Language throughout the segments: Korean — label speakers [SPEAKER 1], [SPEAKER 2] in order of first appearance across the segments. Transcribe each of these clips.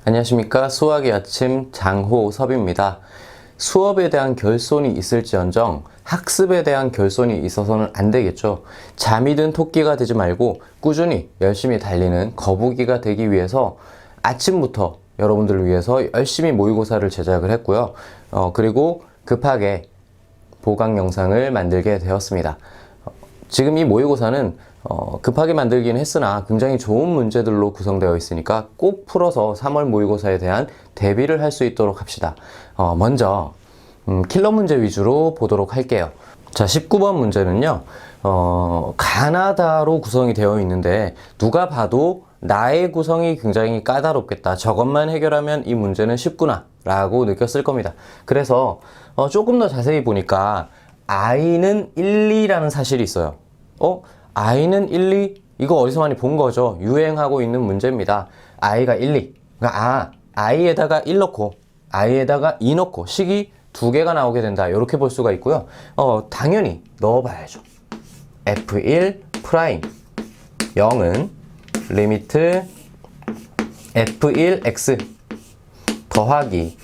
[SPEAKER 1] 안녕하십니까. 수학의 아침 장호섭입니다. 수업에 대한 결손이 있을지언정 학습에 대한 결손이 있어서는 안 되겠죠. 잠이 든 토끼가 되지 말고 꾸준히 열심히 달리는 거북이가 되기 위해서 아침부터 여러분들을 위해서 열심히 모의고사를 제작을 했고요. 그리고 급하게 보강 영상을 만들게 되었습니다. 지금 이 모의고사는 급하게 만들긴 했으나 굉장히 좋은 문제들로 구성되어 있으니까 꼭 풀어서 3월 모의고사에 대한 대비를 할 수 있도록 합시다. 먼저 킬러 문제 위주로 보도록 할게요. 자, 19번 문제는요, 가나다로 구성이 되어 있는데 누가 봐도 나의 구성이 굉장히 까다롭겠다, 저것만 해결하면 이 문제는 쉽구나 라고 느꼈을 겁니다. 그래서 조금 더 자세히 보니까 i는 1, 2라는 사실이 있어요. i는 1, 2? 이거 어디서 많이 본 거죠? 유행하고 있는 문제입니다. i가 1, 2. 그러니까 i에다가 1 넣고 i에다가 2 넣고 식이 두 개가 나오게 된다. 이렇게 볼 수가 있고요. 당연히 넣어봐야죠. f1 프라임 0은 리미트 f1x 더하기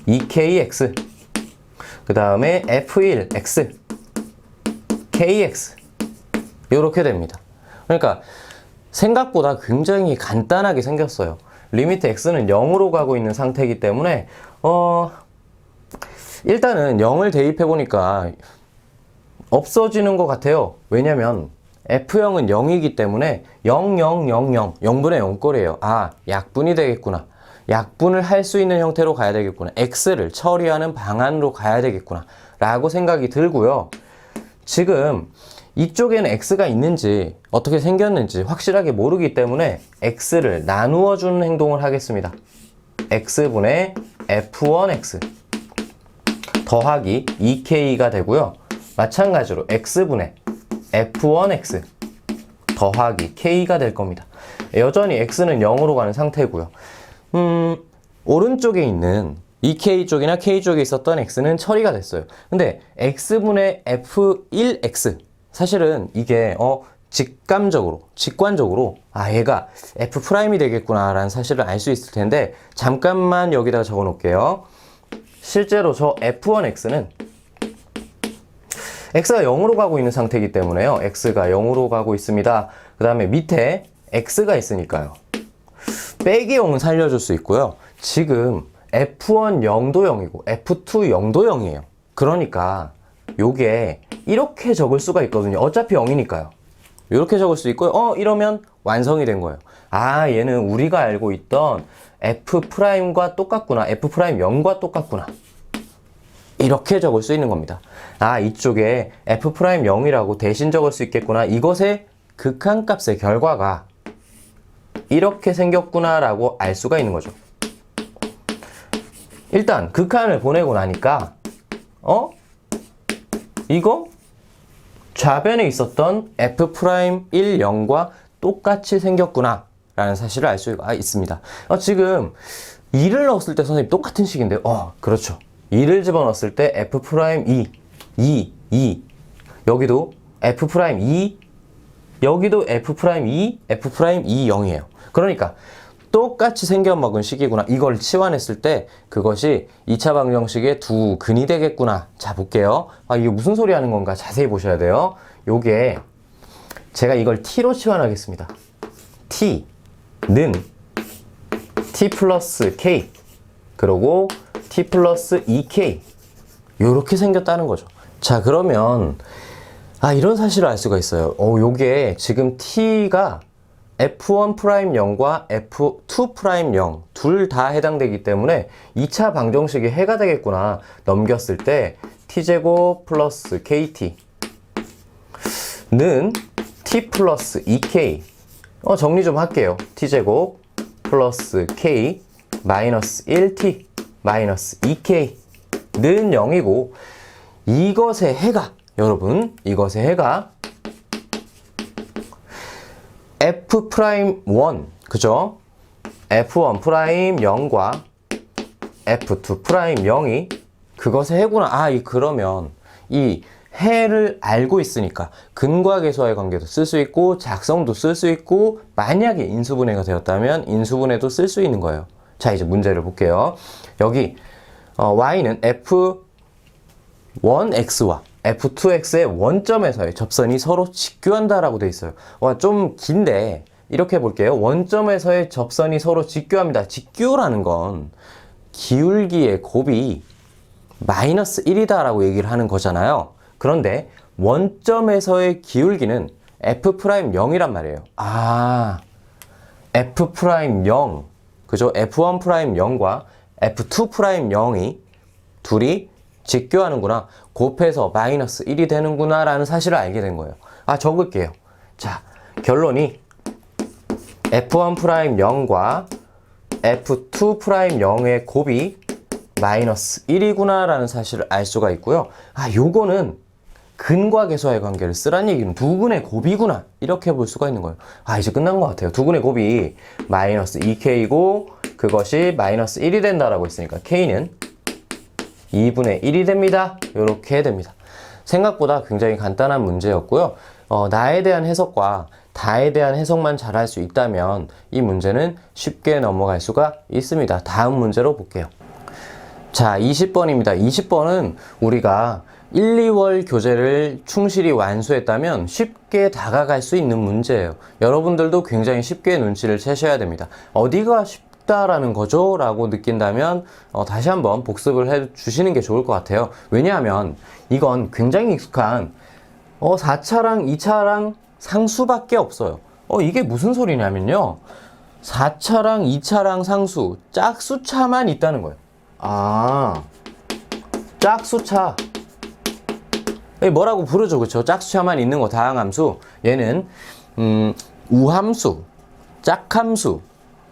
[SPEAKER 1] 2kx 그 다음에 f1x kx 이렇게 됩니다. 그러니까 생각보다 굉장히 간단하게 생겼어요. 리미트 x는 0으로 가고 있는 상태이기 때문에 일단은 0을 대입해 보니까 없어지는 것 같아요. 왜냐면 f0은 0이기 때문에 0, 0, 0, 0 0분의 0꼴이에요. 약분이 되겠구나. 약분을 할 수 있는 형태로 가야 되겠구나. x를 처리하는 방안으로 가야 되겠구나 라고 생각이 들고요. 지금 이쪽에는 x가 있는지 어떻게 생겼는지 확실하게 모르기 때문에 x를 나누어 주는 행동을 하겠습니다. x분의 f1x 더하기 2k가 되고요. 마찬가지로 x분의 f1x 더하기 k가 될 겁니다. 여전히 x는 0으로 가는 상태고요. 오른쪽에 있는 2k 쪽이나 k 쪽에 있었던 x는 처리가 됐어요. 근데 x분의 f1x 사실은 이게 직관적으로 얘가 f'이 되겠구나 라는 사실을 알 수 있을 텐데 잠깐만 여기다가 적어 놓을게요. 실제로 저 f1x는 x가 0으로 가고 있는 상태이기 때문에요. x가 0으로 가고 있습니다. 그 다음에 밑에 x가 있으니까요. 빼기 0은 살려줄 수 있고요. 지금 f1 0도 0이고 f2 0도 0이에요. 그러니까 요게 이렇게 적을 수가 있거든요. 어차피 0이니까요. 이렇게 적을 수 있고요. 이러면 완성이 된 거예요. 얘는 우리가 알고 있던 f'과 똑같구나. f'0과 똑같구나. 이렇게 적을 수 있는 겁니다. 이쪽에 f'0이라고 대신 적을 수 있겠구나. 이것의 극한값의 결과가 이렇게 생겼구나 라고 알 수가 있는 거죠. 일단 극한을 보내고 나니까 이거 좌변에 있었던 f'1 0과 똑같이 생겼구나 라는 사실을 알 수가 있습니다. 지금 2를 넣었을 때 선생님 똑같은 식인데요. 그렇죠. 2를 집어넣었을 때 f'2 2 여기도 f'2 여기도 f'2 f'2 0이에요. 그러니까 똑같이 생겨먹은 식이구나. 이걸 치환했을 때 그것이 2차 방정식의 두 근이 되겠구나. 자, 볼게요. 이게 무슨 소리 하는 건가 자세히 보셔야 돼요. 요게 제가 이걸 t로 치환하겠습니다. t는 t 플러스 k 그리고 t 플러스 2k 요렇게 생겼다는 거죠. 자, 그러면 이런 사실을 알 수가 있어요. 요게 지금 t가 f1'0과 f2'0 둘 다 해당되기 때문에 2차 방정식이 해가 되겠구나. 넘겼을 때 t제곱 플러스 kt 는 t 플러스 2k 정리 좀 할게요. t제곱 플러스 k 마이너스 1t 마이너스 2k 는 0이고 이것의 해가 여러분 이것의 해가 f'1 그죠? f1' 0과 f2' 0이 그것의 해구나. 그러면 이 해를 알고 있으니까 근과 계수와의 관계도 쓸 수 있고 작성도 쓸 수 있고 만약에 인수분해가 되었다면 인수분해도 쓸 수 있는 거예요. 자, 이제 문제를 볼게요. 여기 y는 f1x와 f2x의 원점에서의 접선이 서로 직교한다라고 돼 있어요. 와, 좀 긴데 이렇게 볼게요. 원점에서의 접선이 서로 직교합니다. 직교라는 건 기울기의 곱이 마이너스 1이다 라고 얘기를 하는 거잖아요. 그런데 원점에서의 기울기는 f'0이란 말이에요. 아, f'0, 그죠? f1'0과 f2'0이 둘이 직교하는구나, 곱해서 마이너스 1이 되는구나 라는 사실을 알게 된 거예요. 아, 적을게요. 자, 결론이 f1'0과 f2'0의 곱이 마이너스 1이구나 라는 사실을 알 수가 있고요. 아, 요거는 근과 계수와의 관계를 쓰란 얘기는 두근의 곱이구나, 이렇게 볼 수가 있는 거예요. 아, 이제 끝난 것 같아요. 두근의 곱이 마이너스 2k이고 그것이 마이너스 1이 된다라고 했으니까 k는 2분의 1이 됩니다. 이렇게 됩니다. 생각보다 굉장히 간단한 문제였고요. 나에 대한 해석과 다에 대한 해석만 잘할 수 있다면 이 문제는 쉽게 넘어갈 수가 있습니다. 다음 문제로 볼게요. 자, 20번입니다. 20번은 우리가 1, 2월 교재를 충실히 완수했다면 쉽게 다가갈 수 있는 문제예요. 여러분들도 굉장히 쉽게 눈치를 채셔야 됩니다. 어디가 쉽다라는 거죠? 라고 느낀다면 다시 한번 복습을 해 주시는 게 좋을 것 같아요. 왜냐하면 이건 굉장히 익숙한 4차랑 2차랑 상수밖에 없어요. 이게 무슨 소리냐면요, 4차랑 2차랑 상수, 짝수차만 있다는 거예요. 아, 짝수차. 뭐라고 부르죠, 그쵸? 짝수차만 있는 거, 다항함수. 얘는 우함수, 짝함수,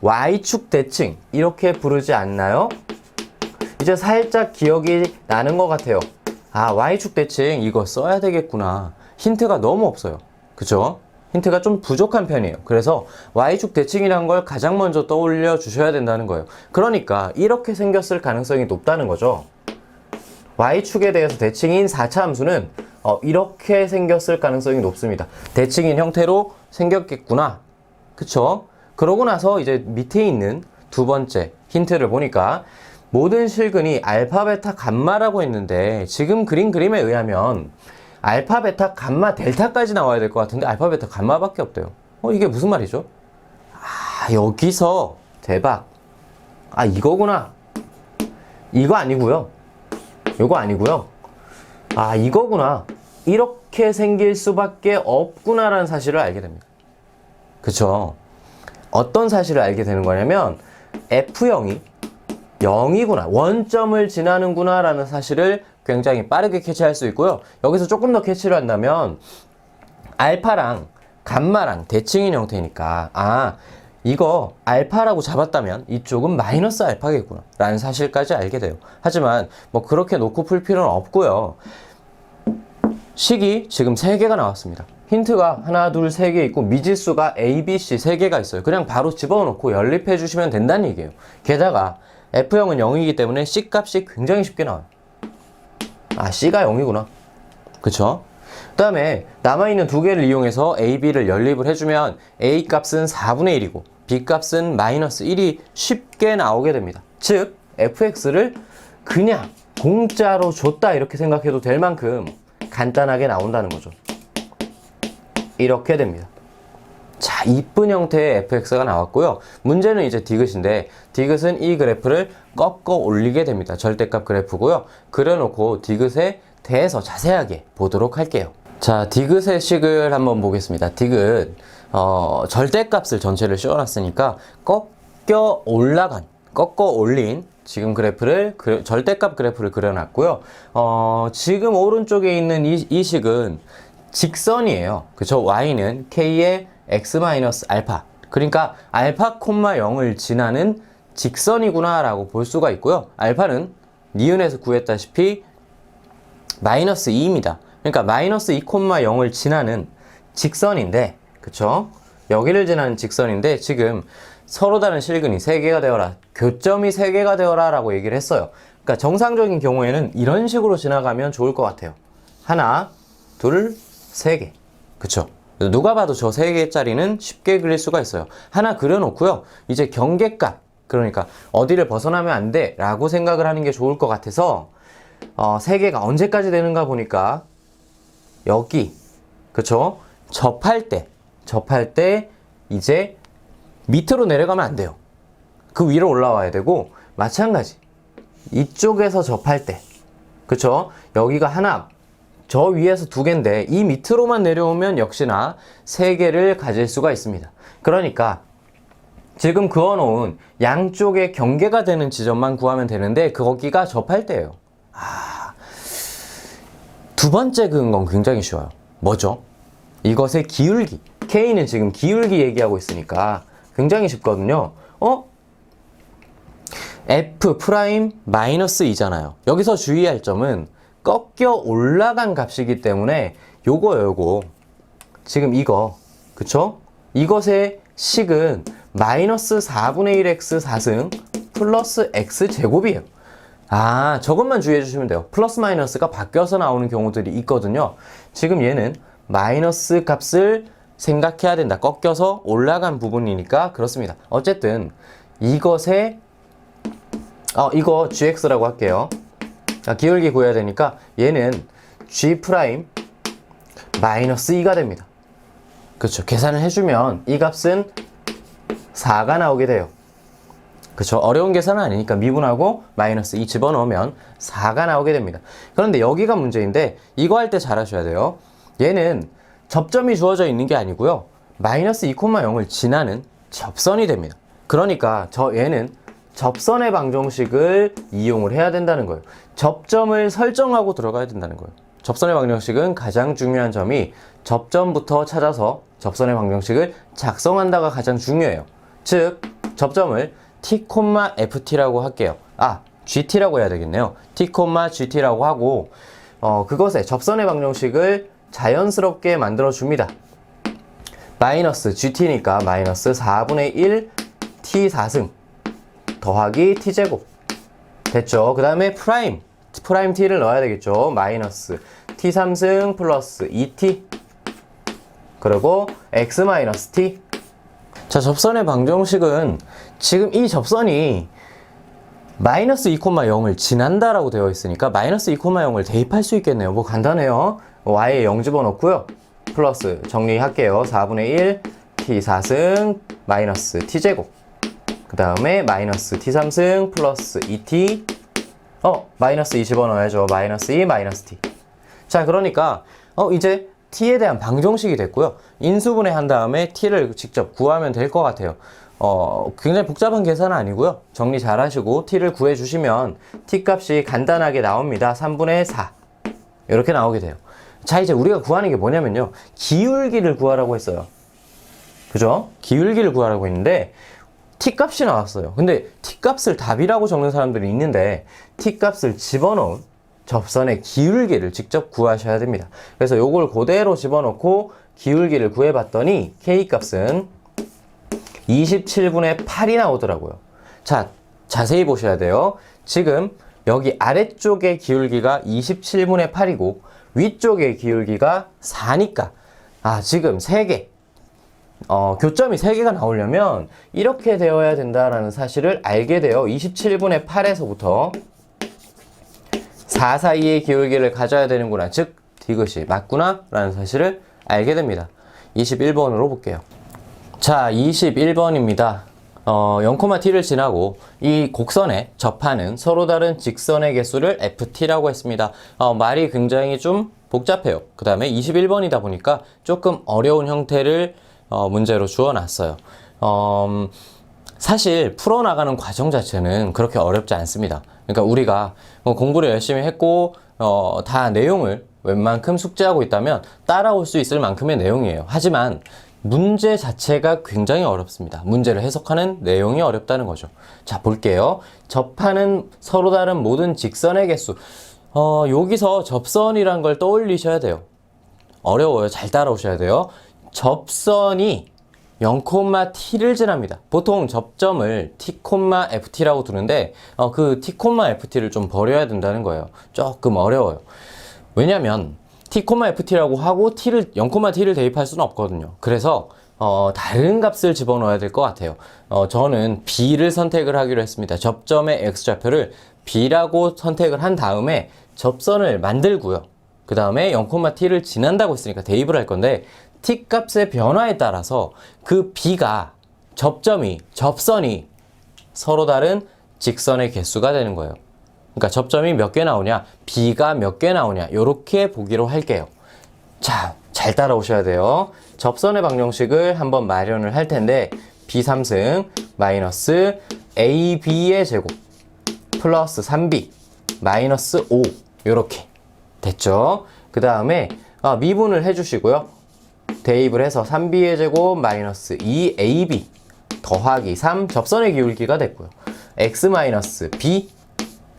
[SPEAKER 1] y축 대칭, 이렇게 부르지 않나요? 이제 살짝 기억이 나는 것 같아요. 아, y축 대칭 이거 써야 되겠구나. 힌트가 너무 없어요. 그쵸? 힌트가 좀 부족한 편이에요. 그래서 y축 대칭이라는 걸 가장 먼저 떠올려 주셔야 된다는 거예요. 그러니까 이렇게 생겼을 가능성이 높다는 거죠. y축에 대해서 대칭인 4차 함수는 이렇게 생겼을 가능성이 높습니다. 대칭인 형태로 생겼겠구나. 그쵸? 그러고 나서 이제 밑에 있는 두 번째 힌트를 보니까 모든 실근이 알파, 베타, 감마라고 했는데 지금 그린 그림에 의하면 알파, 베타, 감마, 델타까지 나와야 될 것 같은데 알파, 베타, 감마밖에 없대요. 이게 무슨 말이죠? 아, 여기서 대박. 아, 이거구나. 이거 아니고요. 요거 아니고요. 아, 이거구나. 이렇게 생길 수밖에 없구나라는 사실을 알게 됩니다. 그쵸? 어떤 사실을 알게 되는 거냐면 F0이 0이구나, 원점을 지나는구나 라는 사실을 굉장히 빠르게 캐치할 수 있고요. 여기서 조금 더 캐치를 한다면 알파랑 감마랑 대칭인 형태니까, 아, 이거 알파라고 잡았다면 이쪽은 마이너스 알파겠구나 라는 사실까지 알게 돼요. 하지만 뭐 그렇게 놓고 풀 필요는 없고요. 식이 지금 3개가 나왔습니다. 힌트가 하나, 둘, 3개 있고 미지수가 A, B, C 3개가 있어요. 그냥 바로 집어넣고 연립해 주시면 된다는 얘기예요. 게다가 F0은 0이기 때문에 C 값이 굉장히 쉽게 나와요. 아, C가 0이구나. 그쵸? 그 다음에 남아있는 두 개를 이용해서 A, B를 연립을 해주면 A 값은 4분의 1이고 B 값은 마이너스 1이 쉽게 나오게 됩니다. 즉 fx를 그냥 공짜로 줬다 이렇게 생각해도 될 만큼 간단하게 나온다는 거죠. 이렇게 됩니다. 자, 이쁜 형태의 fx가 나왔고요. 문제는 이제 디귿인데 디귿은 이 그래프를 꺾어 올리게 됩니다. 절대값 그래프고요. 그려놓고 디귿에 대해서 자세하게 보도록 할게요. 자, 디귿의 식을 한번 보겠습니다. 디귿 절대값을 전체를 씌워놨으니까 꺾여 올린 지금 그래프를 절대값 그래프를 그려놨고요. 지금 오른쪽에 있는 이 식은 직선이에요. 그쵸? y는 k의 x-알파, 그러니까 알파, 0을 지나는 직선이구나 라고 볼 수가 있고요. 알파는 니은에서 구했다시피 마이너스 2입니다. 그러니까 마이너스 2,0을 지나는 직선인데, 그쵸? 여기를 지나는 직선인데 지금 서로 다른 실근이 3개가 되어라, 교점이 3개가 되어라 라고 얘기를 했어요. 그러니까 정상적인 경우에는 이런 식으로 지나가면 좋을 것 같아요. 하나, 둘, 3개. 그쵸? 누가 봐도 저 3개짜리는 쉽게 그릴 수가 있어요. 하나 그려놓고요. 이제 경계값, 그러니까 어디를 벗어나면 안 돼 라고 생각을 하는 게 좋을 것 같아서 세개가 언제까지 되는가 보니까 여기 그쵸? 접할 때 이제 밑으로 내려가면 안 돼요. 그 위로 올라와야 되고, 마찬가지 이쪽에서 접할 때 그쵸? 여기가 하나, 저 위에서 두 개인데 이 밑으로만 내려오면 역시나 세 개를 가질 수가 있습니다. 그러니까 지금 그어놓은 양쪽의 경계가 되는 지점만 구하면 되는데 거기가 접할 때예요. 두 번째 그은 건 굉장히 쉬워요. 뭐죠? 이것의 기울기. K는 지금 기울기 얘기하고 있으니까 굉장히 쉽거든요. F 프라임 마이너스 2잖아요. 여기서 주의할 점은 꺾여 올라간 값이기 때문에 요거 지금 이거 그쵸? 이것의 식은 마이너스 4분의 1 x 4승 플러스 x 제곱이에요. 저것만 주의해 주시면 돼요. 플러스 마이너스가 바뀌어서 나오는 경우들이 있거든요. 지금 얘는 마이너스 값을 생각해야 된다. 꺾여서 올라간 부분이니까 그렇습니다. 어쨌든 이것의 이거 gx라고 할게요. 기울기 구해야 되니까 얘는 g 프라임 마이너스 2가 됩니다. 그렇죠. 계산을 해주면 이 값은 4가 나오게 돼요. 그쵸. 어려운 계산은 아니니까 미분하고 마이너스 2 집어넣으면 4가 나오게 됩니다. 그런데 여기가 문제인데 이거 할 때 잘 하셔야 돼요. 얘는 접점이 주어져 있는 게 아니고요. 마이너스 2,0을 지나는 접선이 됩니다. 그러니까 얘는 접선의 방정식을 이용을 해야 된다는 거예요. 접점을 설정하고 들어가야 된다는 거예요. 접선의 방정식은 가장 중요한 점이 접점부터 찾아서 접선의 방정식을 작성한다가 가장 중요해요. 즉 접점을 t, ft라고 할게요. gt라고 해야 되겠네요. t, gt라고 하고 그것의 접선의 방정식을 자연스럽게 만들어 줍니다. 마이너스 gt니까 마이너스 4분의 1 t 4승 더하기 t제곱 됐죠. 그 다음에 프라임 t를 넣어야 되겠죠. 마이너스 t 3승 플러스 2t 그리고 x 마이너스 t. 자, 접선의 방정식은 지금 이 접선이 마이너스 2,0을 지난다라고 되어 있으니까 마이너스 2,0을 대입할 수 있겠네요. 뭐 간단해요. y에 0 집어넣고요. 플러스 정리할게요. 4분의 1 t 4승 마이너스 t제곱 그 다음에 마이너스 t 3승 플러스 2t 마이너스 2 집어넣어야죠. 마이너스 2 마이너스 t. 자, 그러니까 이제 t에 대한 방정식이 됐고요. 인수분해 한 다음에 t를 직접 구하면 될 것 같아요. 굉장히 복잡한 계산은 아니고요. 정리 잘 하시고 t를 구해 주시면 t 값이 간단하게 나옵니다. 3분의 4 이렇게 나오게 돼요. 자, 이제 우리가 구하는 게 뭐냐면요. 기울기를 구하라고 했어요. 그죠? 기울기를 구하라고 했는데 t 값이 나왔어요. 근데 t 값을 답이라고 적는 사람들이 있는데 t 값을 집어넣은 접선의 기울기를 직접 구하셔야 됩니다. 그래서 요걸 그대로 집어넣고 기울기를 구해봤더니 k 값은 27분의 8이 나오더라고요. 자, 자세히 보셔야 돼요. 지금 여기 아래쪽의 기울기가 27분의 8이고 위쪽의 기울기가 4니까 지금 3개 교점이 3개가 나오려면 이렇게 되어야 된다라는 사실을 알게 돼요. 27분의 8에서부터 4 사이의 기울기를 가져야 되는구나. 즉 디귿이 맞구나 라는 사실을 알게 됩니다. 21번으로 볼게요. 자, 21번입니다. 0,t를 지나고 이 곡선에 접하는 서로 다른 직선의 개수를 ft라고 했습니다. 말이 굉장히 좀 복잡해요. 그 다음에 21번이다 보니까 조금 어려운 형태를 문제로 주어놨어요. 사실 풀어나가는 과정 자체는 그렇게 어렵지 않습니다. 그러니까 우리가 공부를 열심히 했고 다 내용을 웬만큼 숙지하고 있다면 따라올 수 있을 만큼의 내용이에요. 하지만 문제 자체가 굉장히 어렵습니다. 문제를 해석하는 내용이 어렵다는 거죠. 자, 볼게요. 접하는 서로 다른 모든 직선의 개수. 여기서 접선이란 걸 떠올리셔야 돼요. 어려워요. 잘 따라오셔야 돼요. 접선이 0,t를 지납니다. 보통 접점을 t, ft라고 두는데 그 t, ft를 좀 버려야 된다는 거예요. 조금 어려워요. 왜냐면 t, ft라고 하고 t를 0,t를 대입할 수는 없거든요. 그래서 다른 값을 집어넣어야 될 것 같아요. 저는 B를 선택을 하기로 했습니다. 접점의 X좌표를 B라고 선택을 한 다음에 접선을 만들고요. 그 다음에 0,t를 지난다고 했으니까 대입을 할 건데 t 값의 변화에 따라서 그 B가 접선이 서로 다른 직선의 개수가 되는 거예요. 그러니까 접점이 몇 개 나오냐, B가 몇 개 나오냐, 이렇게 보기로 할게요. 자, 잘 따라오셔야 돼요. 접선의 방정식을 한번 마련을 할 텐데 B3승 마이너스 AB의 제곱 플러스 3B 마이너스 5 이렇게 됐죠? 그 다음에 미분을 해주시고요. 대입을 해서 3B의 제곱 마이너스 2AB 더하기 3 접선의 기울기가 됐고요. X 마이너스 B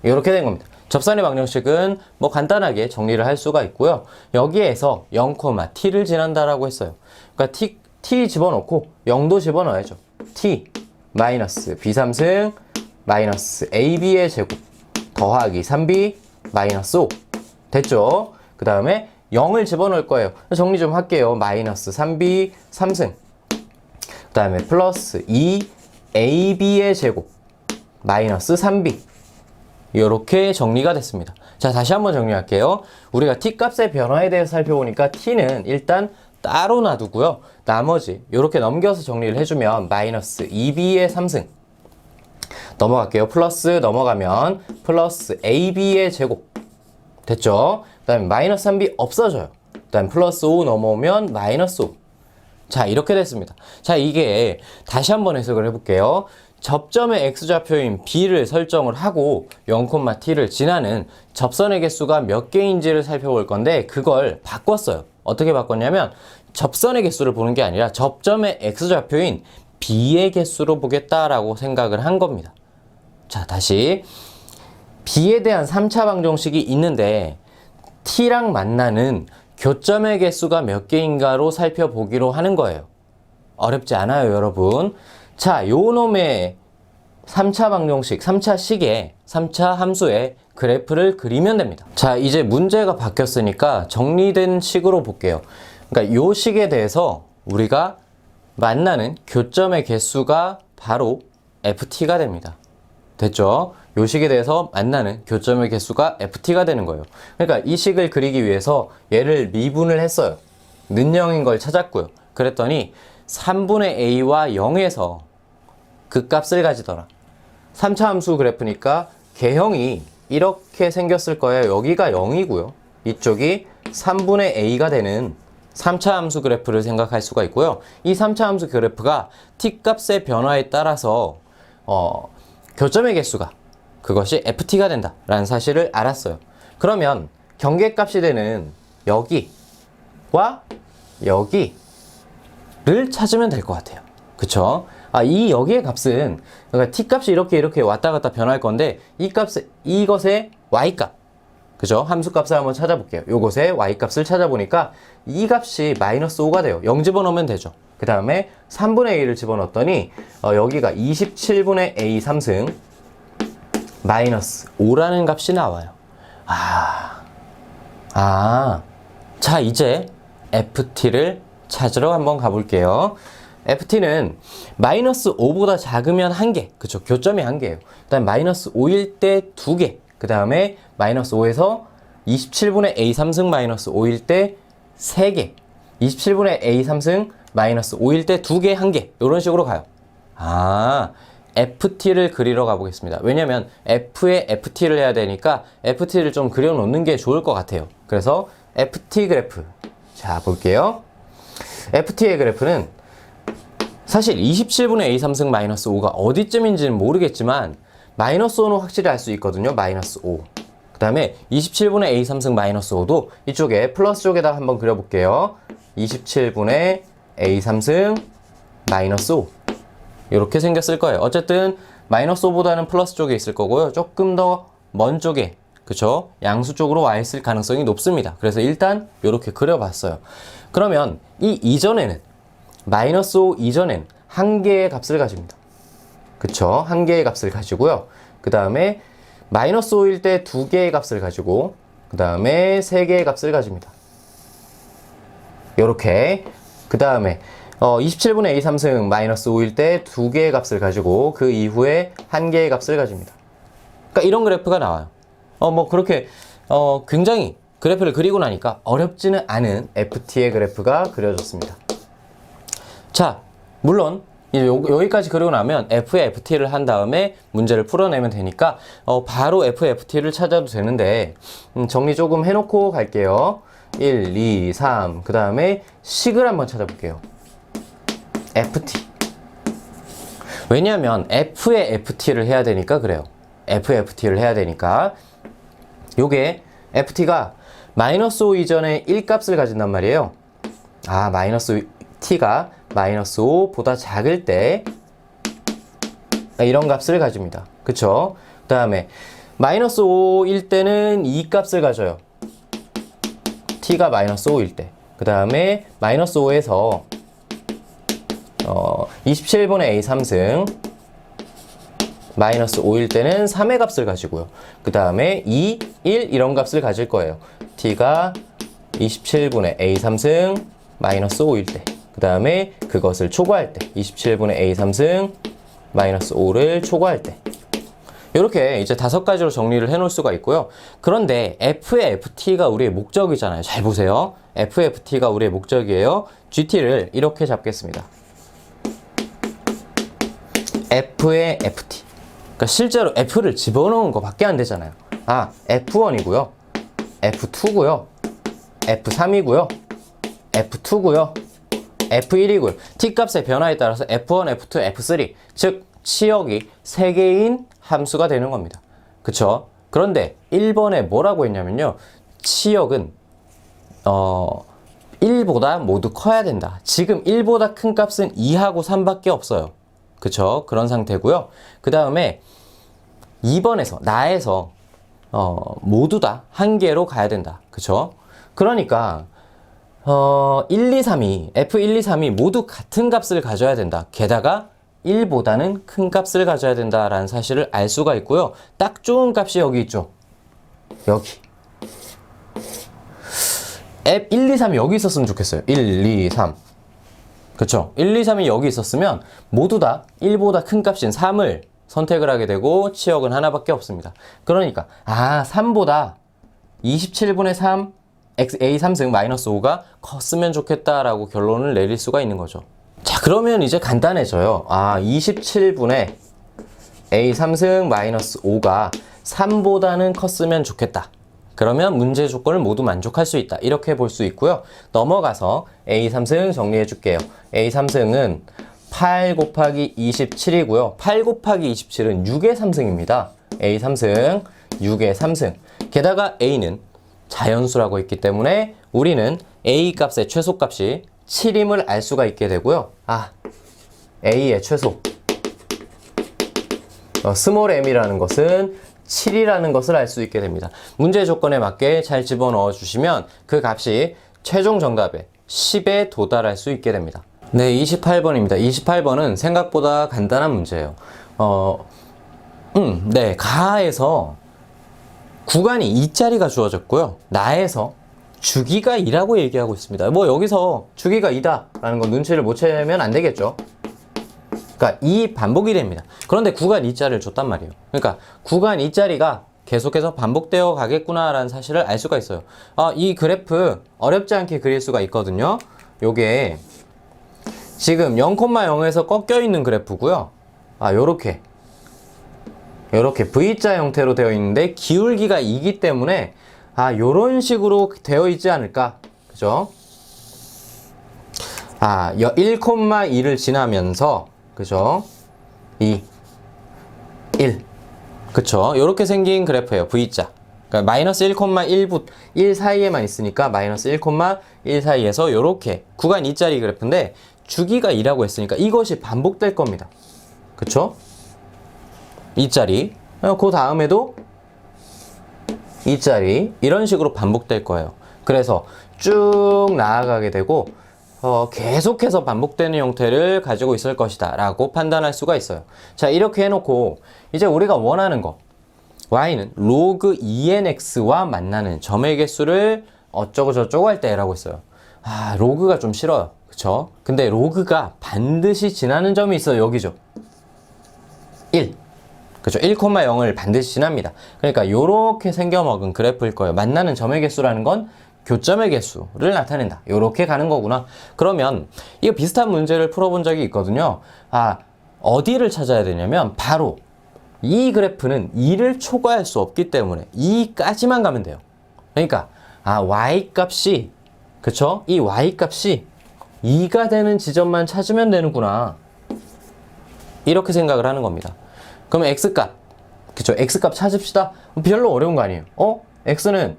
[SPEAKER 1] 이렇게 된 겁니다. 접선의 방정식은 뭐 간단하게 정리를 할 수가 있고요. 여기에서 0,t를 지난다라고 했어요. 그러니까 t 집어넣고 0도 집어넣어야죠. t 마이너스 b3승 마이너스 ab의 제곱 더하기 3b 마이너스 5 됐죠? 그 다음에 0을 집어넣을 거예요. 정리 좀 할게요. 마이너스 3b 3승 그 다음에 플러스 2ab의 제곱 마이너스 3b 이렇게 정리가 됐습니다. 자, 다시 한번 정리할게요. 우리가 t 값의 변화에 대해서 살펴보니까 t는 일단 따로 놔두고요. 나머지 이렇게 넘겨서 정리를 해주면 마이너스 2b의 3승 넘어갈게요. 플러스 넘어가면 플러스 ab의 제곱 됐죠? 그 다음에 마이너스 3b 없어져요. 그 다음에 플러스 5 넘어오면 마이너스 5 자, 이렇게 됐습니다. 자, 이게 다시 한번 해석을 해볼게요. 접점의 x좌표인 b를 설정을 하고 0,t를 지나는 접선의 개수가 몇 개인지를 살펴볼 건데 그걸 바꿨어요. 어떻게 바꿨냐면 접선의 개수를 보는 게 아니라 접점의 x좌표인 b의 개수로 보겠다라고 생각을 한 겁니다. 자, 다시 b에 대한 3차 방정식이 있는데 t랑 만나는 교점의 개수가 몇 개인가로 살펴보기로 하는 거예요. 어렵지 않아요, 여러분. 자, 요 놈의 3차 방정식, 3차 식의 3차 함수의 그래프를 그리면 됩니다. 자, 이제 문제가 바뀌었으니까 정리된 식으로 볼게요. 그러니까 요 식에 대해서 우리가 만나는 교점의 개수가 바로 ft가 됩니다. 됐죠? 요 식에 대해서 만나는 교점의 개수가 ft가 되는 거예요. 그러니까 이 식을 그리기 위해서 얘를 미분을 했어요. 는영인 걸 찾았고요. 그랬더니 3분의 a와 0에서 그 값을 가지더라. 3차 함수 그래프니까 개형이 이렇게 생겼을 거예요. 여기가 0이고요. 이쪽이 3분의 a가 되는 3차 함수 그래프를 생각할 수가 있고요. 이 3차 함수 그래프가 t 값의 변화에 따라서 교점의 개수가 그것이 ft가 된다라는 사실을 알았어요. 그러면 경계값이 되는 여기와 여기를 찾으면 될 것 같아요. 그쵸? 이 여기의 값은 그러니까 t 값이 이렇게 왔다 갔다 변할 건데 이것의 y 값 그죠? 함수 값을 한번 찾아볼게요. 요것의 y 값을 찾아보니까 이 값이 마이너스 5가 돼요. 0 집어넣으면 되죠. 그 다음에 3분의 a를 집어넣었더니 여기가 27분의 a 3승 마이너스 5라는 값이 나와요. 자, 이제 ft를 찾으러 한번 가볼게요. ft는 마이너스 5보다 작으면 1개, 그쵸? 교점이 1개예요. 그 다음에 마이너스 5일 때 2개, 그 다음에 마이너스 5에서 27분의 a 3승 마이너스 5일 때 3개, 27분의 a 3승 마이너스 5일 때 2개, 1개 이런 식으로 가요. ft를 그리러 가보겠습니다. 왜냐면 f에 ft를 해야 되니까 ft를 좀 그려놓는 게 좋을 것 같아요. 그래서 ft 그래프 자 볼게요. ft의 그래프는 사실 27분의 a 3승 마이너스 5가 어디쯤인지는 모르겠지만 마이너스 5는 확실히 알 수 있거든요. 마이너스 5. 그 다음에 27분의 a 3승 마이너스 5도 이쪽에 플러스 쪽에다 한번 그려볼게요. 27분의 a 3승 마이너스 5 이렇게 생겼을 거예요. 어쨌든 마이너스 5보다는 플러스 쪽에 있을 거고요. 조금 더 먼 쪽에 그쵸? 양수 쪽으로 와 있을 가능성이 높습니다. 그래서 일단 이렇게 그려봤어요. 그러면 이 이전에는 마이너스 5 이전엔 한 개의 값을 가집니다. 그쵸? 한 개의 값을 가지고요. 그 다음에 마이너스 5일 때 두 개의 값을 가지고 그 다음에 세 개의 값을 가집니다. 요렇게 그 다음에 27분의 a 3승 마이너스 5일 때 2개의 값을 가지고 그 이후에 1개의 값을 가집니다. 그러니까 이런 그래프가 나와요. 뭐 그렇게 굉장히 그래프를 그리고 나니까 어렵지는 않은 FT의 그래프가 그려졌습니다. 자, 물론 이제 여기까지 그리고 나면 F의 FT를 한 다음에 문제를 풀어내면 되니까 바로 F의 FT를 찾아도 되는데 정리 조금 해놓고 갈게요. 1, 2, 3, 그 다음에 식을 한번 찾아볼게요. FT. 왜냐하면 F의 FT를 해야 되니까 그래요. F의 FT를 해야 되니까 요게 FT가 마이너스 5 이전에 1값을 가진단 말이에요. 마이너스 T가 마이너스 5보다 작을 때 이런 값을 가집니다. 그쵸? 그 다음에 마이너스 5일 때는 이 값을 가져요. T가 마이너스 5일 때. 그 다음에 마이너스 5에서 27분의 a 3승 마이너스 5일 때는 3의 값을 가지고요. 그 다음에 2, 1 이런 값을 가질 거예요. T가 27분의 a 3승 마이너스 5일 때. 그 다음에 그것을 초과할 때 27분의 a 3승 마이너스 5를 초과할 때 이렇게 이제 5가지로 정리를 해 놓을 수가 있고요. 그런데 F의 FT가 우리의 목적이잖아요. 잘 보세요. F의 FT가 우리의 목적이에요. GT를 이렇게 잡겠습니다. F의 FT. 그러니까 실제로 F를 집어넣은 거 밖에 안 되잖아요. F1이고요. F2고요. F3이고요. F2고요. F1이고요. T값의 변화에 따라서 F1, F2, F3 즉 치역이 3개인 함수가 되는 겁니다. 그쵸? 그런데 1번에 뭐라고 했냐면요. 치역은 1보다 모두 커야 된다. 지금 1보다 큰 값은 2하고 3밖에 없어요. 그쵸? 그런 상태고요. 그 다음에 2번에서 나에서 모두 다 한 개로 가야 된다. 그쵸? 그러니까 1, 2, 3이 F1, 2, 3이 모두 같은 값을 가져야 된다. 게다가 1보다는 큰 값을 가져야 된다라는 사실을 알 수가 있고요. 딱 좋은 값이 여기 있죠. 여기. F 1, 2, 3이 여기 있었으면 좋겠어요. 1, 2, 3. 그쵸? 1, 2, 3이 여기 있었으면 모두 다 1보다 큰 값인 3을 선택을 하게 되고 치역은 하나밖에 없습니다. 그러니까 3보다 27분의 3 a 3승 마이너스 5가 컸으면 좋겠다라고 결론을 내릴 수가 있는 거죠. 자, 그러면 이제 간단해져요. 27분의 a 3승 마이너스 5가 3보다는 컸으면 좋겠다. 그러면 문제 조건을 모두 만족할 수 있다. 이렇게 볼 수 있고요. 넘어가서 a 3승 정리해 줄게요. a 3승은 8 곱하기 27이고요. 8 곱하기 27은 6의 3승입니다. a 3승 6의 3승. 게다가 a는 자연수라고 했기 때문에 우리는 a 값의 최소값이 7임을 알 수가 있게 되고요. a의 최소 스몰 m이라는 것은 7이라는 것을 알 수 있게 됩니다. 문제 조건에 맞게 잘 집어넣어 주시면 그 값이 최종 정답의 10에 도달할 수 있게 됩니다. 네, 28번입니다. 28번은 생각보다 간단한 문제예요. 네, 가에서 구간이 2짜리가 주어졌고요. 나에서 주기가 2라고 얘기하고 있습니다. 여기서 주기가 2다 라는 건 눈치를 못 채면 안 되겠죠. 그러니까 2 반복이 됩니다. 그런데 구간 2짜리를 줬단 말이에요. 그러니까 구간 2짜리가 계속해서 반복되어 가겠구나 라는 사실을 알 수가 있어요. 이 그래프 어렵지 않게 그릴 수가 있거든요. 요게 지금 0,0에서 꺾여 있는 그래프고요. 요렇게 V자 형태로 되어 있는데 기울기가 2기 때문에 요런 식으로 되어 있지 않을까. 그죠? 1,2를 지나면서 그죠? 2 1 그쵸? 요렇게 생긴 그래프예요. V자. 그러니까 마이너스 1,1 사이에만 있으니까 마이너스 1,1 사이에서 요렇게 구간 2짜리 그래프인데 주기가 2라고 했으니까 이것이 반복될 겁니다. 그쵸? 2짜리. 그 다음에도 2짜리. 이런 식으로 반복될 거예요. 그래서 쭉 나아가게 되고 계속해서 반복되는 형태를 가지고 있을 것이다 라고 판단할 수가 있어요. 자, 이렇게 해놓고 이제 우리가 원하는 거 y는 로그 2nx와 만나는 점의 개수를 어쩌고 저쩌고 할 때 라고 했어요. 로그가 좀 싫어요. 그쵸? 근데 로그가 반드시 지나는 점이 있어요. 여기죠. 1. 그죠? 1,0을 반드시 지납니다. 그러니까 요렇게 생겨먹은 그래프일 거예요. 만나는 점의 개수라는 건 교점의 개수를 나타낸다. 요렇게 가는 거구나. 그러면 이거 비슷한 문제를 풀어본 적이 있거든요. 어디를 찾아야 되냐면 바로 이 그래프는 2를 초과할 수 없기 때문에 2까지만 가면 돼요. 그러니까 y-값이 그쵸? 이 y-값이 2가 되는 지점만 찾으면 되는구나. 이렇게 생각을 하는 겁니다. 그러면 x값, 그쵸? x값 찾읍시다. 별로 어려운 거 아니에요. x는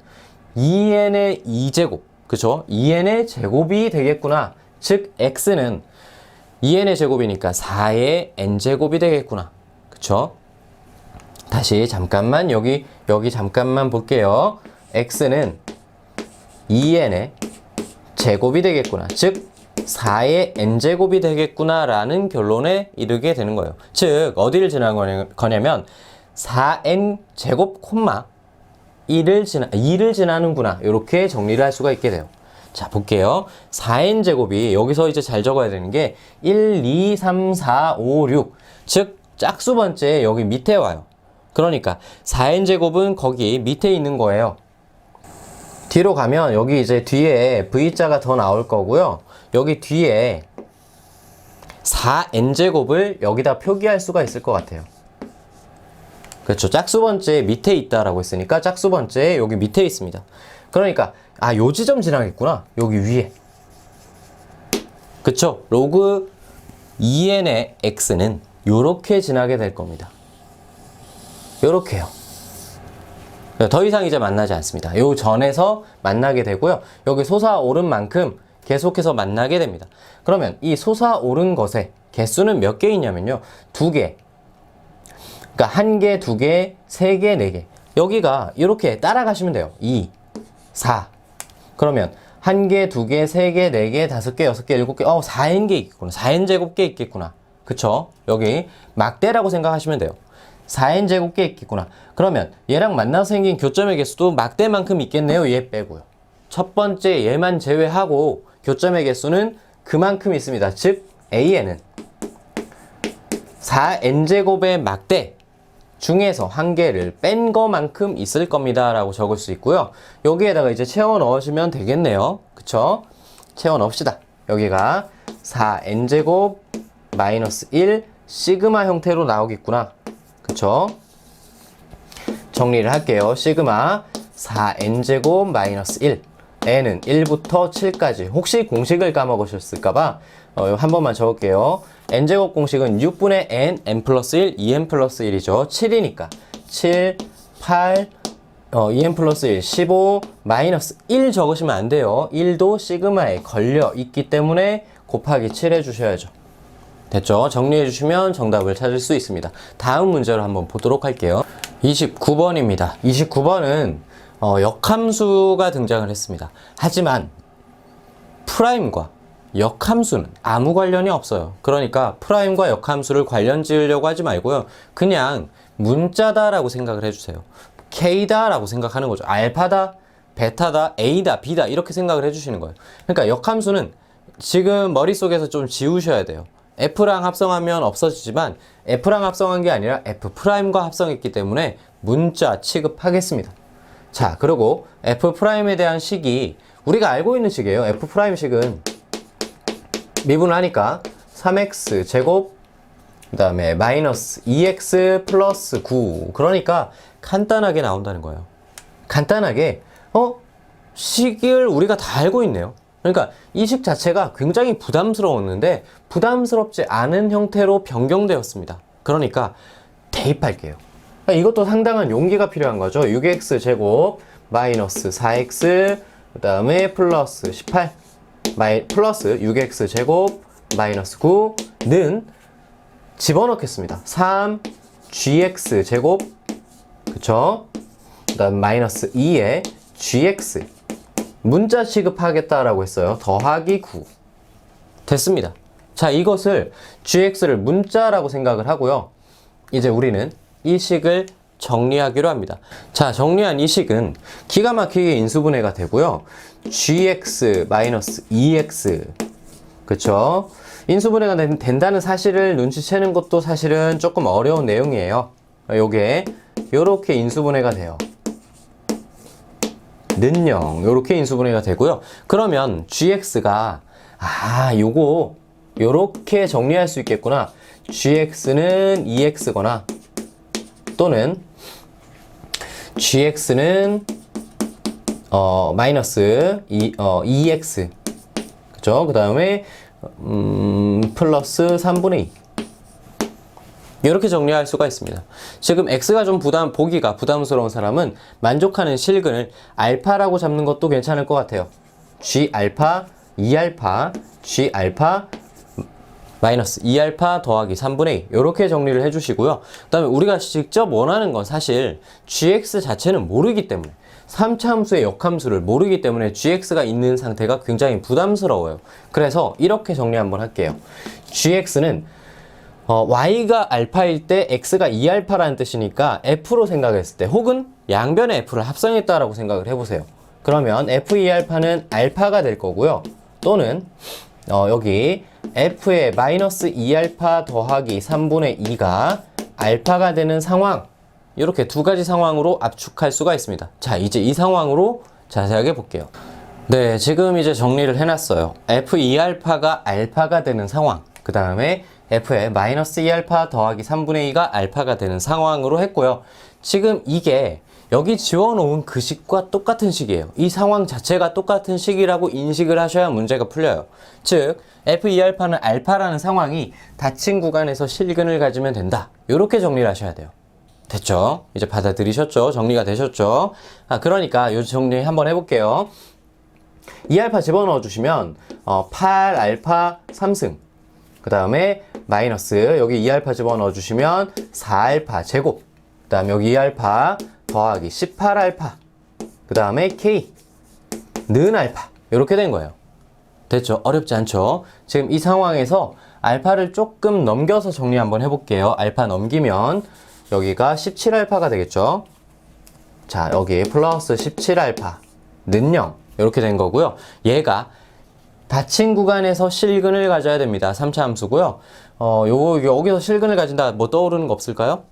[SPEAKER 1] 2n의 2제곱, 그쵸? 2n의 제곱이 되겠구나. 즉, x는 2n의 제곱이니까 4의 n제곱이 되겠구나. 그쵸? 다시 잠깐만, 여기 잠깐만 볼게요. x는 2n의 제곱이 되겠구나. 즉, 4의 n제곱이 되겠구나 라는 결론에 이르게 되는 거예요. 즉 어디를 지나는 거냐면 4n 제곱 콤마 2를 지나는구나. 이렇게 정리를 할 수가 있게 돼요. 자 볼게요. 4n 제곱이 여기서 이제 잘 적어야 되는 게 1, 2, 3, 4, 5, 6 즉 짝수 번째 여기 밑에 와요. 그러니까 4n 제곱은 거기 밑에 있는 거예요. 뒤로 가면 여기 이제 뒤에 V자가 더 나올 거고요. 여기 뒤에 4n제곱을 여기다 표기할 수가 있을 것 같아요. 그렇죠. 짝수 번째 밑에 있다라고 했으니까 짝수 번째 여기 밑에 있습니다. 그러니까 요 지점 지나겠구나. 여기 위에. 그쵸? 로그 2n의 x는 요렇게 지나게 될 겁니다. 요렇게요. 더 이상 이제 만나지 않습니다. 요 전에서 만나게 되고요. 여기 솟아오른 만큼 계속해서 만나게 됩니다. 그러면 이 솟아오른 것의 개수는 몇 개 있냐면요. 2개. 그러니까 1개, 2개, 3개, 4개. 여기가 이렇게 따라가시면 돼요. 2, 4. 그러면 1개, 2개, 3개, 4개, 5개, 6개, 7개. 4n개 있겠구나. 4n제곱개 있겠구나. 그쵸? 여기 막대라고 생각하시면 돼요. 4n제곱개 있겠구나. 그러면 얘랑 만나서 생긴 교점의 개수도 막대만큼 있겠네요. 얘 빼고요. 첫 번째 얘만 제외하고 교점의 개수는 그만큼 있습니다. 즉 A에는 4n제곱의 막대 중에서 한 개를 뺀 거만큼 있을 겁니다 라고 적을 수 있고요. 여기에다가 이제 채워 넣으시면 되겠네요. 그쵸? 채워 넣읍시다. 여기가 4n제곱 마이너스 1 시그마 형태로 나오겠구나. 그쵸? 정리를 할게요. 시그마 4n제곱 마이너스 1 n은 1부터 7까지 혹시 공식을 까먹으셨을까봐 한 번만 적을게요. n제곱 공식은 6분의 n 플러스 1, 2n 플러스 1이죠. 7이니까 7, 8, 2n 플러스 1, 15, 마이너스 1 적으시면 안 돼요. 1도 시그마에 걸려 있기 때문에 곱하기 7 해주셔야죠. 됐죠? 정리해 주시면 정답을 찾을 수 있습니다. 다음 문제로 한번 보도록 할게요. 29번입니다. 29번은 역함수가 등장을 했습니다. 하지만 프라임과 역함수는 아무 관련이 없어요. 그러니까 프라임과 역함수를 관련 지으려고 하지 말고요. 그냥 문자다라고 생각을 해주세요. K다 라고 생각하는 거죠. 알파다, 베타다, A다, B다 이렇게 생각을 해주시는 거예요. 그러니까 역함수는 지금 머릿속에서 좀 지우셔야 돼요. F랑 합성하면 없어지지만 F랑 합성한 게 아니라 F'과 합성했기 때문에 문자 취급하겠습니다. 자, 그리고 F'에 대한 식이 우리가 알고 있는 식이에요. F'식은 미분하니까 3x 제곱 그 다음에 마이너스 2x 플러스 9 그러니까 간단하게 나온다는 거예요. 간단하게 식을 우리가 다 알고 있네요. 그러니까 이 식 자체가 굉장히 부담스러웠는데 부담스럽지 않은 형태로 변경되었습니다. 그러니까 대입할게요. 이것도 상당한 용기가 필요한 거죠. 6x 제곱 마이너스 4x 그 다음에 플러스 18 플러스 6x 제곱 마이너스 9는 집어넣겠습니다. 3 gx 제곱 그쵸? 그 다음 마이너스 2에 gx 문자 취급하겠다라고 했어요. 더하기 9 됐습니다. 자, 이것을 gx를 문자라고 생각을 하고요. 이제 우리는 이 식을 정리하기로 합니다. 자, 정리한 이 식은 기가 막히게 인수분해가 되고요. gx 마이너스 2x 그쵸? 인수분해가 된다는 사실을 눈치채는 것도 사실은 조금 어려운 내용이에요. 요게 요렇게 인수분해가 돼요. 는 0 요렇게 인수분해가 되고요. 그러면 gx가 요거 요렇게 정리할 수 있겠구나. gx는 2x거나 또는 gx는 마이너스 2x 그죠? 그 다음에 플러스 3분의 2 이렇게 정리할 수가 있습니다. 지금 x가 좀 보기가 부담스러운 사람은 만족하는 실근을 알파라고 잡는 것도 괜찮을 것 같아요. g 알파 2알파 g 알파 마이너스 2알파 더하기 3분의 2 이렇게 정리를 해주시고요. 그 다음에 우리가 직접 원하는 건 사실 gx 자체는 모르기 때문에 3차 함수의 역함수를 모르기 때문에 gx가 있는 상태가 굉장히 부담스러워요. 그래서 이렇게 정리 한번 할게요. gx는 y가 알파일 때 x가 2알파라는 뜻이니까 f로 생각했을 때 혹은 양변의 f를 합성했다라고 생각을 해보세요. 그러면 f2알파는 알파가 될 거고요. 또는 여기 f의 마이너스 2알파 더하기 3분의 2가 알파가 되는 상황 이렇게 두 가지 상황으로 압축할 수가 있습니다. 자, 이제 이 상황으로 자세하게 볼게요. 네, 지금 이제 정리를 해놨어요. f2알파가 알파가 되는 상황 그 다음에 f의 마이너스 2알파 더하기 3분의 2가 알파가 되는 상황으로 했고요. 지금 이게 여기 지워놓은 그 식과 똑같은 식이에요. 이 상황 자체가 똑같은 식이라고 인식을 하셔야 문제가 풀려요. 즉 f2알파는 알파라는 상황이 닫힌 구간에서 실근을 가지면 된다. 이렇게 정리를 하셔야 돼요. 됐죠? 이제 받아들이셨죠? 정리가 되셨죠? 그러니까 요 정리 한번 해볼게요. 2알파 집어넣어 주시면 8알파 3승 그 다음에 마이너스 여기 2알파 집어넣어 주시면 4알파 제곱 그 다음에 여기 2알파 더하기 18알파 그 다음에 k 는 알파 이렇게 된 거예요. 됐죠? 어렵지 않죠? 지금 이 상황에서 알파를 조금 넘겨서 정리 한번 해볼게요. 알파 넘기면 여기가 17알파가 되겠죠? 자, 여기 플러스 17알파 는 0 이렇게 된 거고요. 얘가 닫힌 구간에서 실근을 가져야 됩니다. 3차 함수고요. 여기서 실근을 가진다 뭐 떠오르는 거 없을까요?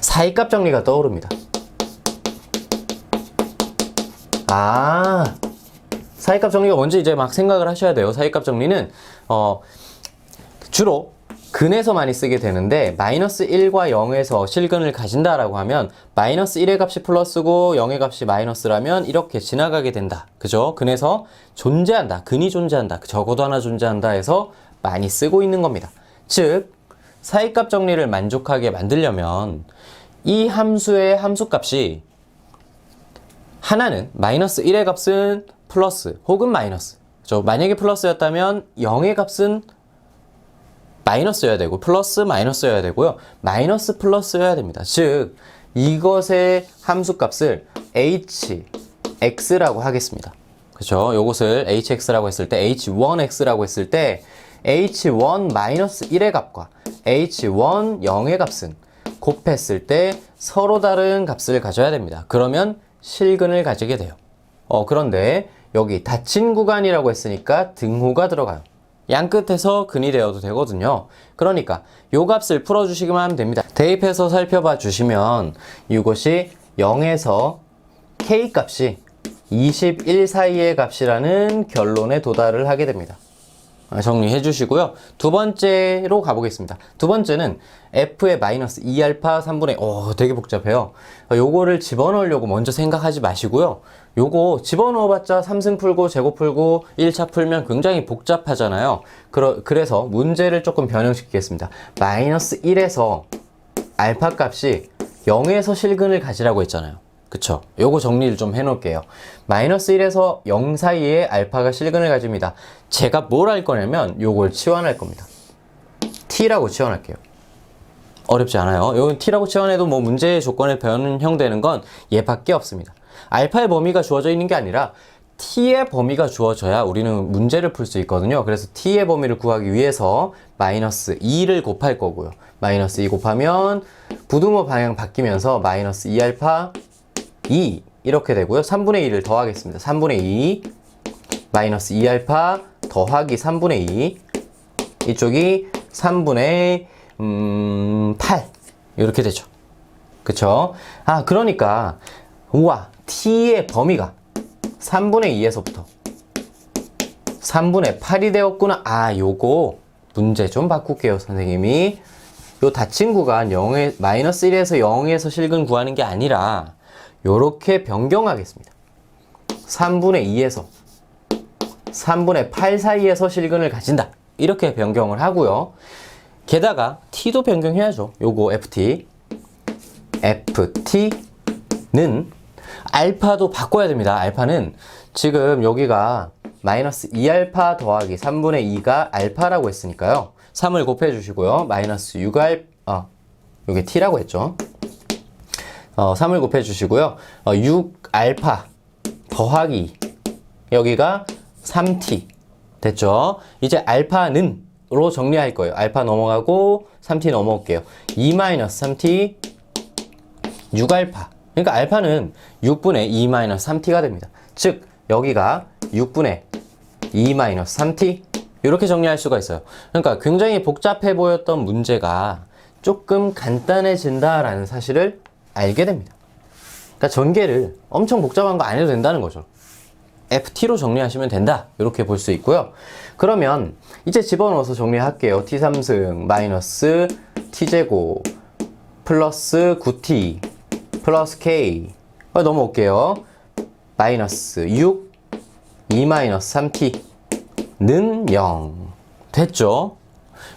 [SPEAKER 1] 사이값 정리가 떠오릅니다. 사이값 정리가 뭔지 이제 막 생각을 하셔야 돼요. 사이값 정리는 주로 근에서 많이 쓰게 되는데 마이너스 1과 0에서 실근을 가진다라고 하면 마이너스 1의 값이 플러스고 0의 값이 마이너스라면 이렇게 지나가게 된다. 그죠? 근에서 존재한다. 근이 존재한다. 적어도 하나 존재한다 해서 많이 쓰고 있는 겁니다. 즉 사이값 정리를 만족하게 만들려면 이 함수의 함수값이 하나는 마이너스 1의 값은 플러스 혹은 마이너스 만약에 플러스였다면 0의 값은 마이너스여야 되고 플러스 마이너스여야 되고요. 마이너스 플러스여야 됩니다. 즉 이것의 함수값을 hx라고 하겠습니다. 그렇죠? 요것을 hx라고 했을 때 h1x라고 했을 때 h1 마이너스 1의 값과 h1 0의 값은 곱했을 때 서로 다른 값을 가져야 됩니다. 그러면 실근을 가지게 돼요. 그런데 여기 닫힌 구간이라고 했으니까 등호가 들어가요. 양 끝에서 근이 되어도 되거든요. 그러니까 요 값을 풀어주시기만 하면 됩니다. 대입해서 살펴봐 주시면 이것이 0에서 k 값이 21 사이의 값이라는 결론에 도달을 하게 됩니다. 정리해 주시고요. 두 번째로 가보겠습니다. 두 번째는 f의 마이너스 2알파 3분의 되게 복잡해요. 요거를 집어넣으려고 먼저 생각하지 마시고요. 요거 집어넣어봤자 3승 풀고 제곱 풀고 1차 풀면 굉장히 복잡하잖아요. 그래서 문제를 조금 변형시키겠습니다. 마이너스 1에서 알파 값이 0에서 실근을 가지라고 했잖아요. 그쵸? 요거 정리를 좀 해놓을게요. 마이너스 1에서 0 사이에 알파가 실근을 가집니다. 제가 뭘 할 거냐면 요걸 치환할 겁니다. t라고 치환할게요. 어렵지 않아요. 요건 t라고 치환해도 뭐 문제의 조건에 변형되는 건 얘밖에 없습니다. 알파의 범위가 주어져 있는 게 아니라 t의 범위가 주어져야 우리는 문제를 풀 수 있거든요. 그래서 t의 범위를 구하기 위해서 마이너스 2를 곱할 거고요. 마이너스 2 곱하면 부등호 방향 바뀌면서 마이너스 2알파 2 이렇게 되고요. 3분의 2를 더하겠습니다. 3분의 2 마이너스 2알파 더하기 3분의 2 이쪽이 3분의 8 이렇게 되죠. 그쵸? 아 그러니까 우와 t의 범위가 3분의 2에서부터 3분의 8이 되었구나. 아 요거 문제 좀 바꿀게요 선생님이. 요 닫힌 구간 0에, 마이너스 1에서 0에서 실근 구하는 게 아니라 요렇게 변경하겠습니다. 3분의 2에서 3분의 8 사이에서 실근을 가진다. 이렇게 변경을 하고요. 게다가 t도 변경해야죠. 요거 ft는 알파도 바꿔야 됩니다. 알파는 지금 여기가 마이너스 2알파 더하기 3분의 2가 알파라고 했으니까요. 3을 곱해 주시고요. 마이너스 6요게 t라고 했죠. 3을 곱해 주시고요. 6알파 더하기 여기가 3t 됐죠? 이제 알파는 로 정리할 거예요. 알파 넘어가고 3t 넘어올게요. 2-3t 6알파. 그러니까 알파는 6분의 2-3t가 됩니다. 즉 여기가 6분의 2-3t 이렇게 정리할 수가 있어요. 그러니까 굉장히 복잡해 보였던 문제가 조금 간단해진다라는 사실을 알게 됩니다. 그러니까 전개를 엄청 복잡한 거 안 해도 된다는 거죠. ft로 정리하시면 된다 이렇게 볼 수 있고요. 그러면 이제 집어넣어서 정리할게요. t3승 마이너스 t제곱 플러스 9t 플러스 k 넘어올게요. 마이너스 6 2-3t는 0 됐죠?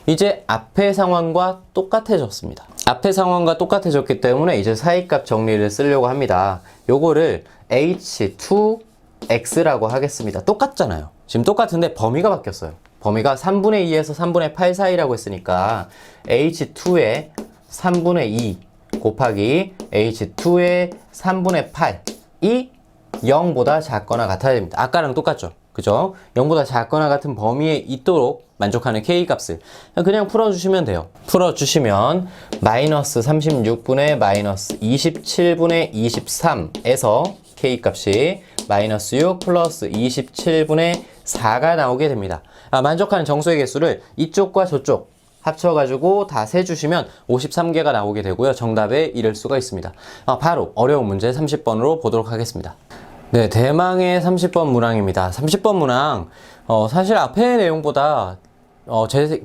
[SPEAKER 1] 이제 앞의 상황과 똑같아졌습니다. 앞의 상황과 똑같아졌기 때문에 이제 사이값 정리를 쓰려고 합니다. 요거를 h2x라고 하겠습니다. 똑같잖아요. 지금 똑같은데 범위가 바뀌었어요. 범위가 3분의 2에서 3분의 8 사이라고 했으니까 h2의 3분의 2 곱하기 h2의 3분의 8이 0보다 작거나 같아야 됩니다. 아까랑 똑같죠? 그죠? 0보다 작거나 같은 범위에 있도록 만족하는 K값을 그냥 풀어주시면 돼요. 풀어주시면 마이너스 36분의 마이너스 27분의 23에서 K값이 마이너스 6 플러스 27분의 4가 나오게 됩니다. 만족하는 정수의 개수를 이쪽과 저쪽 합쳐가지고 다 세주시면 53개가 나오게 되고요. 정답에 이를 수가 있습니다. 바로 어려운 문제 30번으로 보도록 하겠습니다. 네, 대망의 30번 문항입니다. 30번 문항, 사실 앞의 내용보다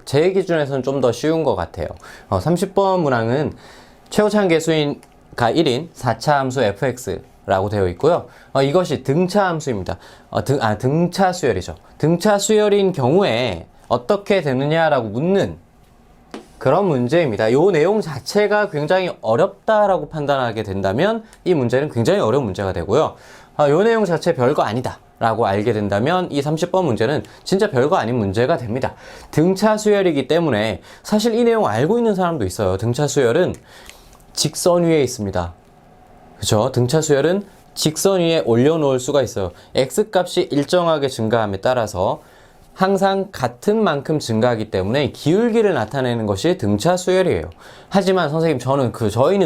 [SPEAKER 1] 제 기준에서는 좀 더 쉬운 것 같아요. 30번 문항은 최고차항 계수인가 1인 4차 함수 fx라고 되어 있고요. 이것이 등차 함수입니다. 등차 수열이죠. 등차 수열인 경우에 어떻게 되느냐라고 묻는 그런 문제입니다. 이 내용 자체가 굉장히 어렵다라고 판단하게 된다면 이 문제는 굉장히 어려운 문제가 되고요. 이 내용 자체 별거 아니다 라고 알게 된다면 이 30번 문제는 진짜 별거 아닌 문제가 됩니다. 등차 수열이기 때문에 사실 이 내용 알고 있는 사람도 있어요. 등차 수열은 직선 위에 있습니다. 그죠? 등차 수열은 직선 위에 올려놓을 수가 있어요. x값이 일정하게 증가함에 따라서 항상 같은 만큼 증가하기 때문에 기울기를 나타내는 것이 등차 수열이에요. 하지만 선생님 저희는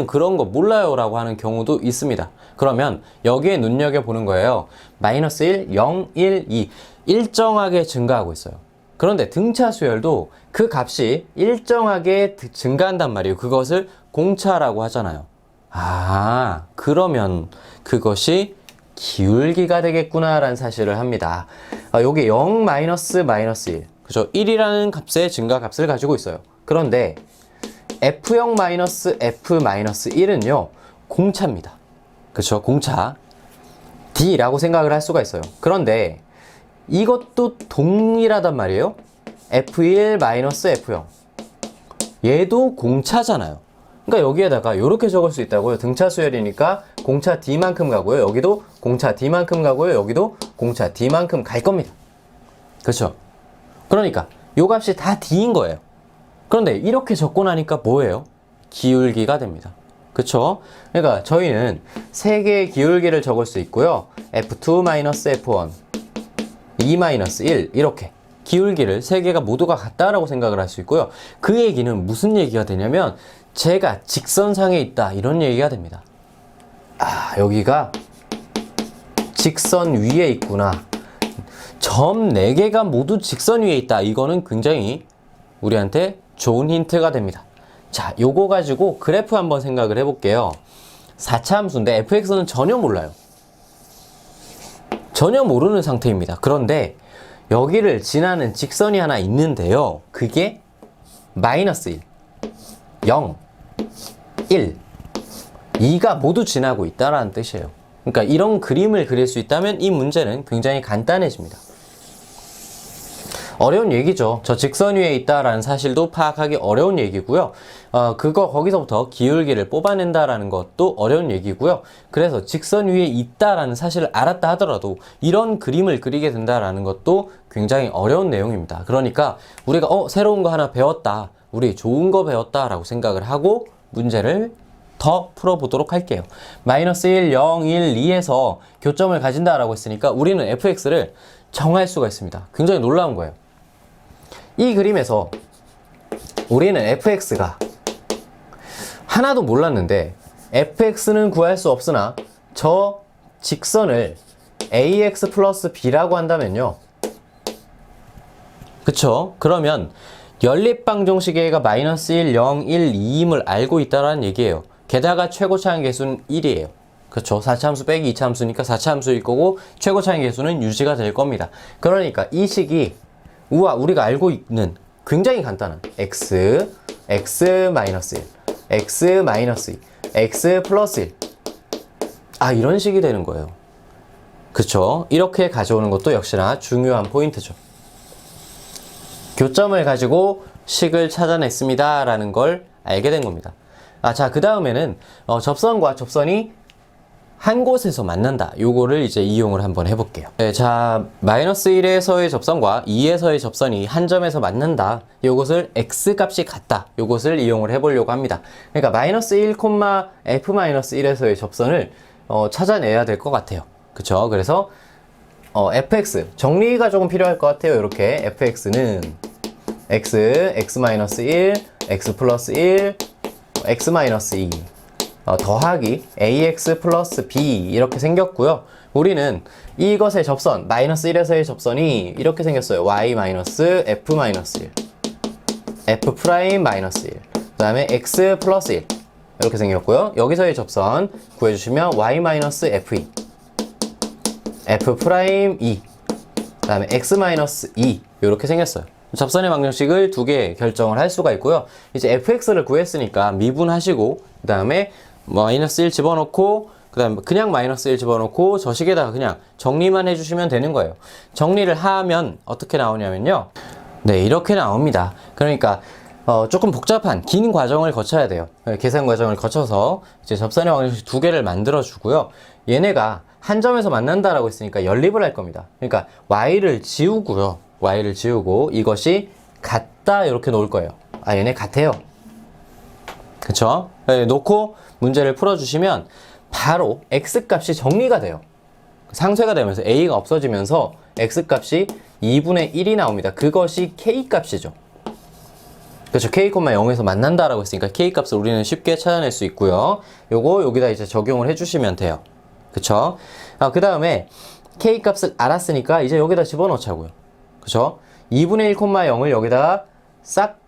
[SPEAKER 1] 그런 거 몰라요 라고 하는 경우도 있습니다. 그러면 여기에 눈여겨보는 거예요. 마이너스 1, 0, 1, 2 일정하게 증가하고 있어요. 그런데 등차 수열도 그 값이 일정하게 증가한단 말이에요. 그것을 공차라고 하잖아요. 그러면 그것이 기울기가 되겠구나 라는 사실을 합니다. 여기 0 마이너스 1 그죠? 1이라는 값의 증가값을 가지고 있어요. 그런데 f0 마이너스 f 마이너스 1은요 공차입니다. 그쵸? 공차 D라고 생각을 할 수가 있어요. 그런데 이것도 동일하단 말이에요. f1 마이너스 f0 얘도 공차잖아요. 그러니까 여기에다가 이렇게 적을 수 있다고요. 등차 수열이니까 공차 D만큼 가고요. 여기도 공차 D만큼 가고요. 여기도 공차 D만큼 갈 겁니다. 그렇죠? 그러니까 요 값이 다 D인 거예요. 그런데 이렇게 적고 나니까 뭐예요? 기울기가 됩니다. 그렇죠? 그러니까 저희는 세 개의 기울기를 적을 수 있고요. F2-F1, 2-1 이렇게 기울기를 세 개가 모두가 같다라고 생각을 할 수 있고요. 그 얘기는 무슨 얘기가 되냐면 제가 직선상에 있다 이런 얘기가 됩니다. 여기가 직선 위에 있구나. 점 4개가 모두 직선 위에 있다. 이거는 굉장히 우리한테 좋은 힌트가 됩니다. 자, 요거 가지고 그래프 한번 생각을 해볼게요. 4차 함수인데 fx는 전혀 몰라요. 전혀 모르는 상태입니다. 그런데 여기를 지나는 직선이 하나 있는데요. 그게 마이너스 1, 0, 1, 2가 모두 지나고 있다라는 뜻이에요. 그러니까 이런 그림을 그릴 수 있다면 이 문제는 굉장히 간단해집니다. 어려운 얘기죠. 저 직선 위에 있다라는 사실도 파악하기 어려운 얘기고요. 거기서부터 기울기를 뽑아낸다라는 것도 어려운 얘기고요. 그래서 직선 위에 있다라는 사실을 알았다 하더라도 이런 그림을 그리게 된다라는 것도 굉장히 어려운 내용입니다. 그러니까 우리가 새로운 거 하나 배웠다, 우리 좋은 거 배웠다라고 생각을 하고 문제를 더 풀어보도록 할게요. 마이너스 1, 0, 1, 2에서 교점을 가진다라고 했으니까 우리는 fx를 정할 수가 있습니다. 굉장히 놀라운 거예요. 이 그림에서 우리는 fx가 하나도 몰랐는데 fx는 구할 수 없으나 저 직선을 ax 플러스 b라고 한다면요. 그쵸? 그러면 연립방정식의 가 마이너스 1, 0, 1, 2임을 알고 있다는 얘기예요. 게다가 최고차항 계수는 1이에요. 그렇죠. 4차 함수 빼기 2차 함수니까 4차 함수일 거고 최고차항 계수는 유지가 될 겁니다. 그러니까 이 식이 우리가 알고 있는 굉장히 간단한 x, x 마이너스 1, x 마이너스 2, x 플러스 1 이런 식이 되는 거예요. 그쵸? 이렇게 가져오는 것도 역시나 중요한 포인트죠. 교점을 가지고 식을 찾아냈습니다 라는 걸 알게 된 겁니다. 자, 그 다음에는 접선과 접선이 한 곳에서 만난다. 요거를 이제 이용을 한번 해볼게요. 네, 자, 마이너스 1에서의 접선과 2에서의 접선이 한 점에서 만난다. 요것을 x 값이 같다. 요것을 이용을 해보려고 합니다. 그러니까 마이너스 1, f-1에서의 접선을 찾아내야 될 것 같아요. 그쵸? 그래서 fx 정리가 조금 필요할 것 같아요. 이렇게 fx는 x, x-1, x 플러스 1, x-2 더하기 ax 플러스 b 이렇게 생겼고요. 우리는 이것의 접선 마이너스 1에서의 접선이 이렇게 생겼어요. y 마이너스 f 마이너스 1 f 프라임 마이너스 1 그 다음에 x 플러스 1 이렇게 생겼고요. 여기서의 접선 구해주시면 y 마이너스 f2 f 프라임 2 그 다음에 x 마이너스 2 이렇게 생겼어요. 접선의 방정식을 두 개 결정을 할 수가 있고요. 이제 fx를 구했으니까 미분하시고 그 다음에 마이너스 1 집어넣고 그 다음에 그냥 마이너스 1 집어넣고 저 식에다가 그냥 정리만 해주시면 되는 거예요. 정리를 하면 어떻게 나오냐면요. 네, 이렇게 나옵니다. 그러니까 조금 복잡한 긴 과정을 거쳐야 돼요. 계산 과정을 거쳐서 이제 접선의 방정식 두 개를 만들어 주고요. 얘네가 한 점에서 만난다라고 했으니까 연립을 할 겁니다. 그러니까 y를 지우고요. y를 지우고 이것이 같다 이렇게 놓을 거예요. 얘네 같아요. 그쵸? 네, 놓고 문제를 풀어주시면 바로 x값이 정리가 돼요. 상쇄가 되면서 a가 없어지면서 x값이 2분의 1이 나옵니다. 그것이 k값이죠. 그렇죠. k,0에서 만난다라고 했으니까 k값을 우리는 쉽게 찾아낼 수 있고요. 요거 여기다 이제 적용을 해주시면 돼요. 그쵸? 그 다음에 k값을 알았으니까 이제 여기다 집어넣자고요. 그쵸? 2분의 1, 0을 여기다가 싹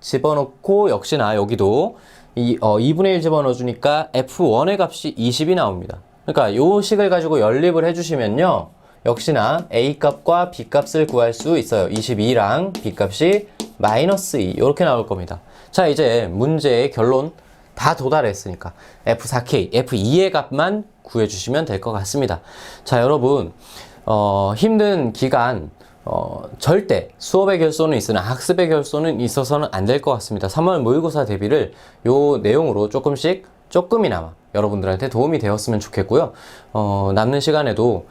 [SPEAKER 1] 집어넣고 역시나 여기도 2분의 1 집어넣어주니까 f1의 값이 20이 나옵니다. 그러니까 요 식을 가지고 연립을 해주시면요. 역시나 a값과 b값을 구할 수 있어요. 22랑 b값이 마이너스 2 이렇게 나올 겁니다. 자, 이제 문제의 결론 다 도달했으니까 f4k, f2의 값만 구해주시면 될 것 같습니다. 자, 여러분 힘든 기간 절대 수업의 결손은 있으나 학습의 결손은 있어서는 안 될 것 같습니다. 3월 모의고사 대비를 요 내용으로 조금이나마 여러분들한테 도움이 되었으면 좋겠고요. 남는 시간에도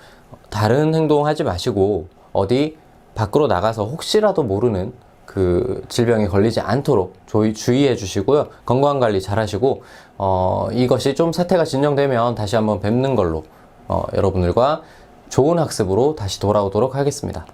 [SPEAKER 1] 다른 행동하지 마시고 어디 밖으로 나가서 혹시라도 모르는 그 질병에 걸리지 않도록 주의해 주시고요. 건강관리 잘 하시고 이것이 좀 사태가 진정되면 다시 한번 뵙는 걸로 여러분들과 좋은 학습으로 다시 돌아오도록 하겠습니다.